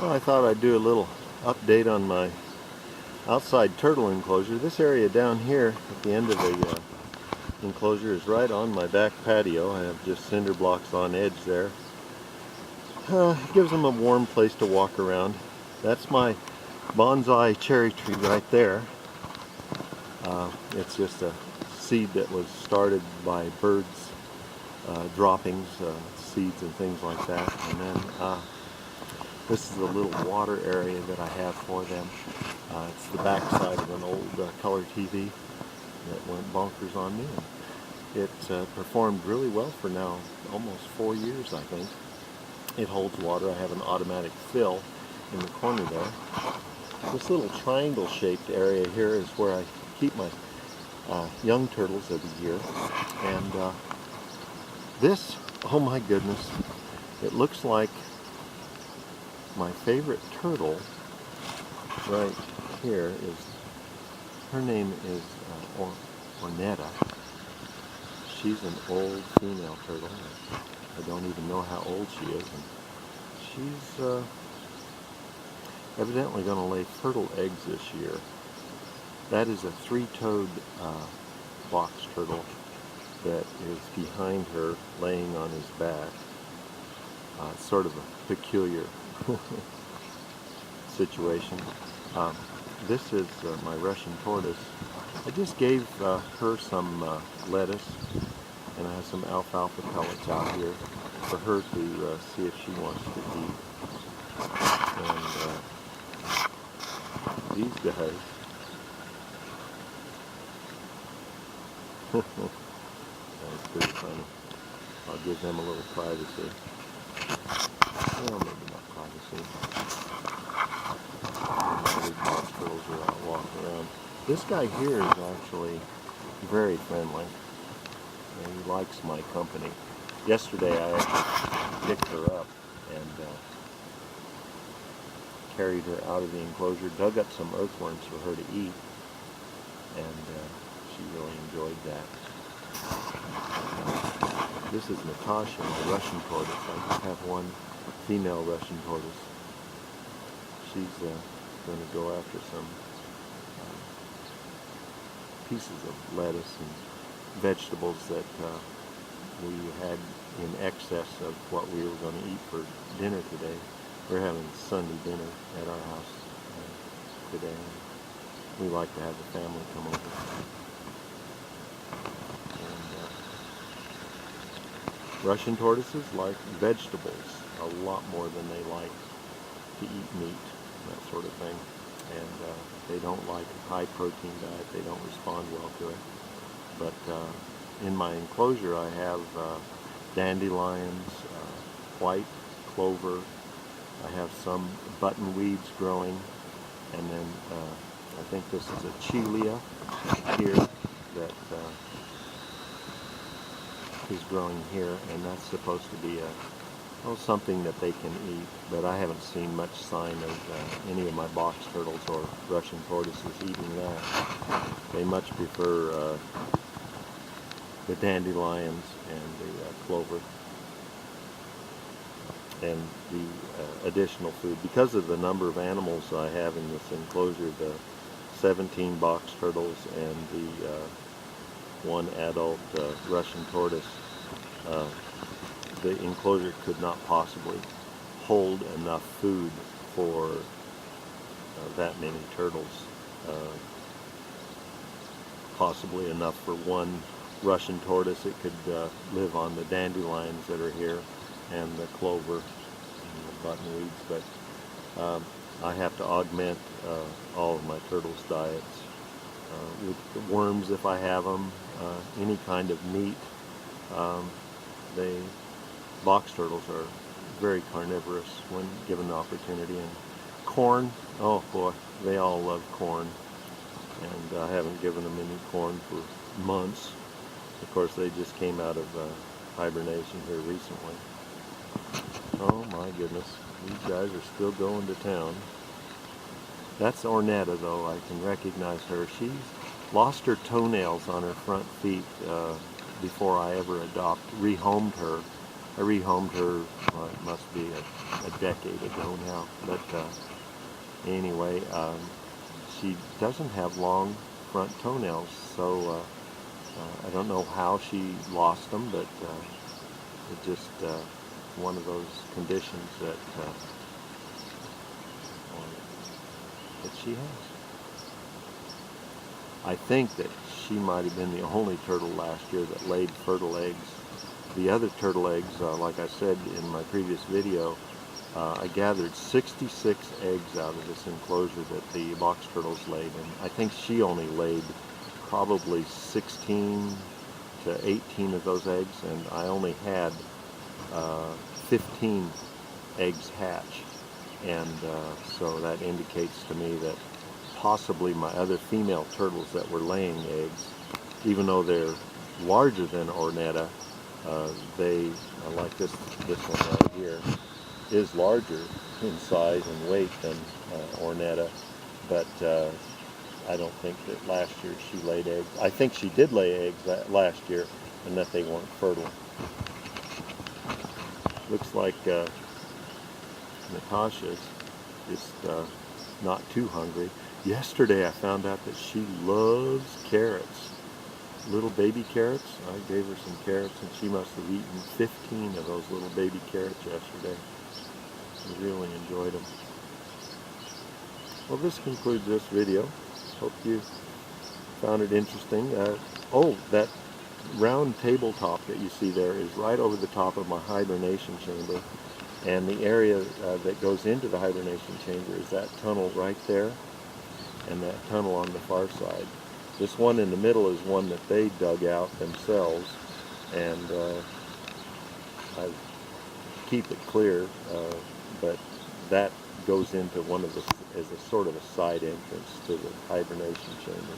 Well, I thought I'd do a little update on my outside turtle enclosure. This area down here at the end of the enclosure is right on my back patio. I have just cinder blocks on edge there. It gives them a warm place to walk around. That's my bonsai cherry tree right there. It's just a seed that was started by birds, droppings, seeds and things like that. And then this is a little water area that I have for them. It's the back side of an old color TV that went bonkers on me. And it performed really well for now almost 4 years, I think. It holds water. I have an automatic fill in the corner there. This little triangle-shaped area here is where I keep my young turtles of the year. And this, oh my goodness, it looks like my favorite turtle right here is, her name is Ornetta. She's an old female turtle. I don't even know how old she is. And she's evidently going to lay fertile eggs this year. That is a three-toed box turtle that is behind her laying on his back. Sort of a peculiar situation. This is my Russian tortoise. I just gave her some lettuce, and I have some alfalfa pellets out here for her to see if she wants to eat. And these guys, that's pretty funny. I'll give them a little privacy. Well, maybe not privacy. These box turtles are out walking around. This guy here is actually very friendly. And he likes my company. Yesterday I actually picked her up and carried her out of the enclosure, dug up some earthworms for her to eat, and she really enjoyed that. This is Natasha, my Russian tortoise. I just have one female Russian tortoise. She's going to go after some pieces of lettuce and vegetables that we had in excess of what we were going to eat for dinner today. We're having Sunday dinner at our house today. We like to have the family come over. Russian tortoises like vegetables a lot more than they like to eat meat, that sort of thing. And they don't like a high protein diet. They don't respond well to it. But in my enclosure I have dandelions, white clover. I have some buttonweeds growing. And then I think this is a Chilia here that is growing here, and that's supposed to be something that they can eat, but I haven't seen much sign of any of my box turtles or Russian tortoises eating that. They much prefer the dandelions and the clover and the additional food. Because of the number of animals I have in this enclosure, the 17 box turtles and the one adult Russian tortoise, the enclosure could not possibly hold enough food for that many turtles. Possibly enough for one Russian tortoise. It could live on the dandelions that are here and the clover and the buttonweeds, but I have to augment all of my turtles' diets with worms if I have them, any kind of meat. Box turtles are very carnivorous when given the opportunity. And corn, oh boy, they all love corn. And I haven't given them any corn for months. Of course, they just came out of hibernation here recently. Oh my goodness, these guys are still going to town. That's Ornetta, though. I can recognize her. She's lost her toenails on her front feet before I ever rehomed her. I rehomed her, well, it must be a decade ago now, but anyway, she doesn't have long front toenails, so I don't know how she lost them, but it's just one of those conditions that she has. I think that she might have been the only turtle last year that laid fertile eggs. The other turtle eggs, like I said in my previous video, I gathered 66 eggs out of this enclosure that the box turtles laid, and I think she only laid probably 16 to 18 of those eggs, and I only had 15 eggs hatch, and so that indicates to me that possibly my other female turtles that were laying eggs, even though they're larger than Ornetta, they, like this one right here, is larger in size and weight than Ornetta, but I don't think that last year she laid eggs. I think she did lay eggs last year, and that they weren't fertile. Looks like Natasha's just not too hungry. Yesterday I found out that she loves carrots. Little baby carrots. I gave her some carrots, and she must have eaten 15 of those little baby carrots yesterday. I really enjoyed them. Well, this concludes this video. Hope you found it interesting. Oh, that round tabletop that you see there is right over the top of my hibernation chamber, and the area that goes into the hibernation chamber is that tunnel right there, and that tunnel on the far side. This one in the middle is one that they dug out themselves, and I keep it clear, but that goes into one of the, as a sort of a side entrance to the hibernation chamber.